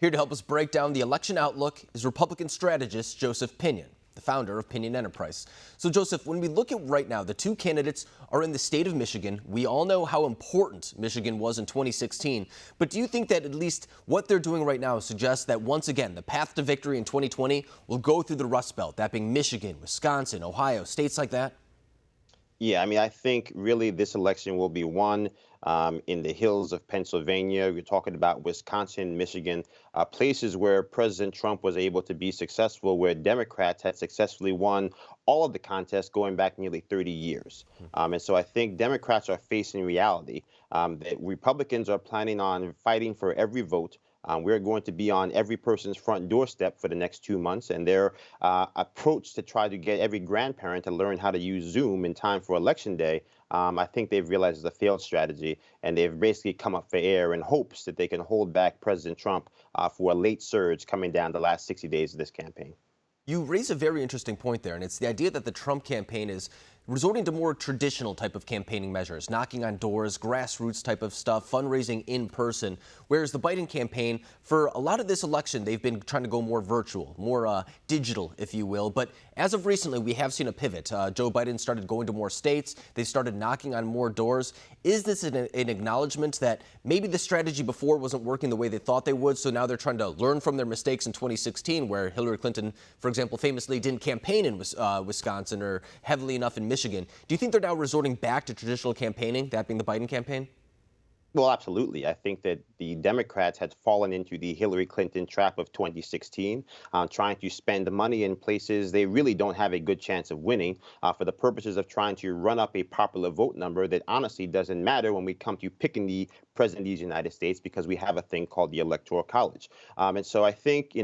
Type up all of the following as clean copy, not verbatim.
Here to help us break down the election outlook is Republican strategist Joseph Pinion, the founder of Pinion Enterprise. So, Joseph, when we look at right now, the two candidates are in the state of Michigan. We all know how important Michigan was in 2016. But do you think that at least what they're doing right now suggests that once again, the path to victory in 2020 will go through the Rust Belt, that being Michigan, Wisconsin, Ohio, states like that? Yeah, I mean, I think really this election will be won in the hills of Pennsylvania. We're talking about Wisconsin, Michigan, places where President Trump was able to be successful, where Democrats had successfully won all of the contests going back nearly 30 years. And so I think Democrats are facing reality that Republicans are planning on fighting for every vote. We're going to be on every person's front doorstep for the next 2 months, and their approach to try to get every grandparent to learn how to use Zoom in time for Election Day, I think they've realized is a failed strategy, and they've basically come up for air in hopes that they can hold back President Trump for a late surge coming down the last 60 days of this campaign. You raise a very interesting point there, and it's the idea that the Trump campaign is resorting to more traditional type of campaigning measures, knocking on doors, grassroots type of stuff, fundraising in person, whereas the Biden campaign, for a lot of this election, they've been trying to go more virtual, more digital, if you will. But as of recently, we have seen a pivot. Joe Biden started going to more states. They started knocking on more doors. Is this an acknowledgement that maybe the strategy before wasn't working the way they thought they would, so now they're trying to learn from their mistakes in 2016, where Hillary Clinton, for example, famously didn't campaign in Wisconsin or heavily enough in Michigan? Do you think they're now resorting back to traditional campaigning, that being the Biden campaign? Well, absolutely. I think that the Democrats had fallen into the Hillary Clinton trap of 2016, trying to spend money in places they really don't have a good chance of winning for the purposes of trying to run up a popular vote number that honestly doesn't matter when we come to picking the president of the United States, because we have a thing called the Electoral College. And so I think,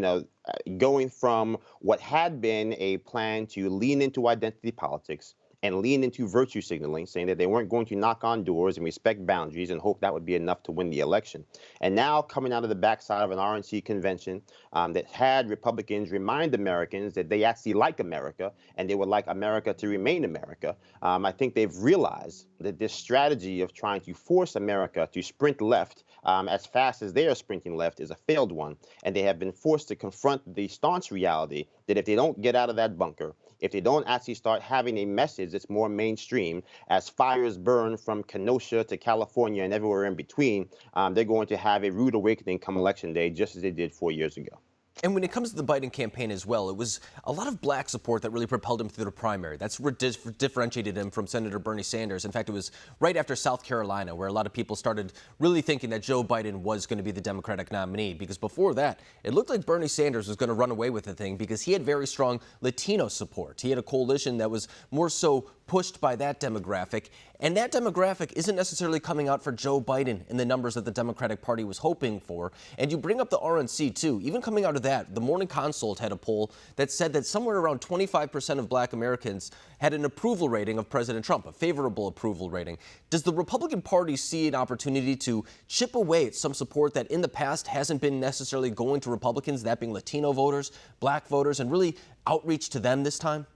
going from what had been a plan to lean into identity politics and lean into virtue signaling, saying that they weren't going to knock on doors and respect boundaries and hope that would be enough to win the election. And now coming out of the backside of an RNC convention that had Republicans remind Americans that they actually like America and they would like America to remain America, I think they've realized that this strategy of trying to force America to sprint left as fast as they are sprinting left is a failed one. And they have been forced to confront the staunch reality that if they don't get out of that bunker, if they don't actually start having a message that's more mainstream, as fires burn from Kenosha to California and everywhere in between, they're going to have a rude awakening come Election Day, just as they did 4 years ago. And when it comes to the Biden campaign as well, it was a lot of black support that really propelled him through the primary. That's what differentiated him from Senator Bernie Sanders. In fact, it was right after South Carolina where a lot of people started really thinking that Joe Biden was going to be the Democratic nominee, because before that, it looked like Bernie Sanders was going to run away with the thing because he had very strong Latino support. He had a coalition that was more so pushed by that demographic, and that demographic isn't necessarily coming out for Joe Biden in the numbers that the Democratic Party was hoping for. And you bring up the RNC too. Even coming out of that, the Morning Consult had a poll that said that somewhere around 25% of black Americans had an approval rating of President Trump, a favorable approval rating. Does the Republican Party see an opportunity to chip away at some support that in the past hasn't been necessarily going to Republicans, that being Latino voters, black voters, and really outreach to them this time?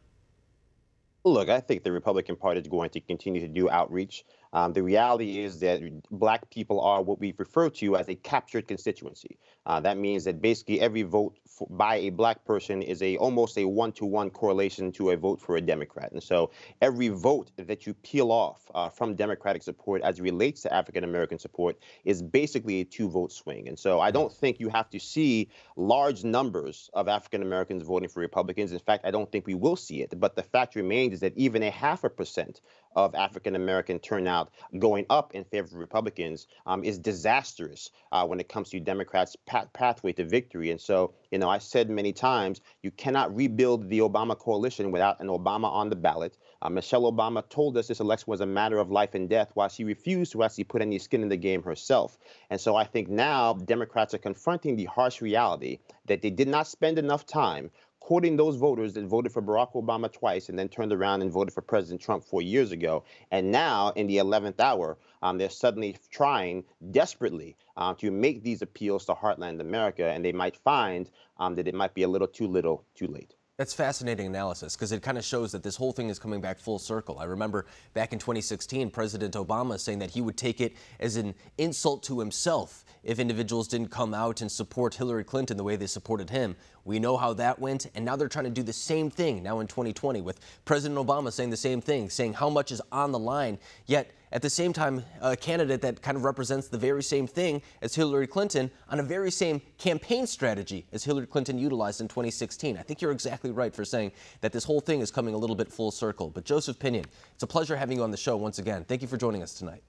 Look, I think the Republican Party is going to continue to do outreach. The reality is that black people are what we refer to as a captured constituency. That means that basically every vote by a black person is almost a one-to-one correlation to a vote for a Democrat. And so every vote that you peel off from Democratic support as it relates to African-American support is basically a two-vote swing. And so I don't think you have to see large numbers of African-Americans voting for Republicans. In fact, I don't think we will see it. But the fact remains is that even 0.5% of African-American turnout going up in favor of Republicans is disastrous when it comes to Democrats' pathway to victory. And so, I said many times, you cannot rebuild the Obama coalition without an Obama on the ballot. Michelle Obama told us this election was a matter of life and death, while she refused to actually put any skin in the game herself. And so I think now Democrats are confronting the harsh reality that they did not spend enough time courting those voters that voted for Barack Obama twice and then turned around and voted for President Trump 4 years ago. And now, in the 11th hour, they're suddenly trying desperately to make these appeals to Heartland America, and they might find that it might be a little, too late. That's fascinating analysis because it kind of shows that this whole thing is coming back full circle. I remember back in 2016, President Obama saying that he would take it as an insult to himself if individuals didn't come out and support Hillary Clinton the way they supported him. We know how that went, and now they're trying to do the same thing now in 2020 with President Obama saying the same thing, saying how much is on the line, yet at the same time, a candidate that kind of represents the very same thing as Hillary Clinton on a very same campaign strategy as Hillary Clinton utilized in 2016. I think you're exactly right for saying that this whole thing is coming a little bit full circle. But Joseph Pinion, it's a pleasure having you on the show once again. Thank you for joining us tonight.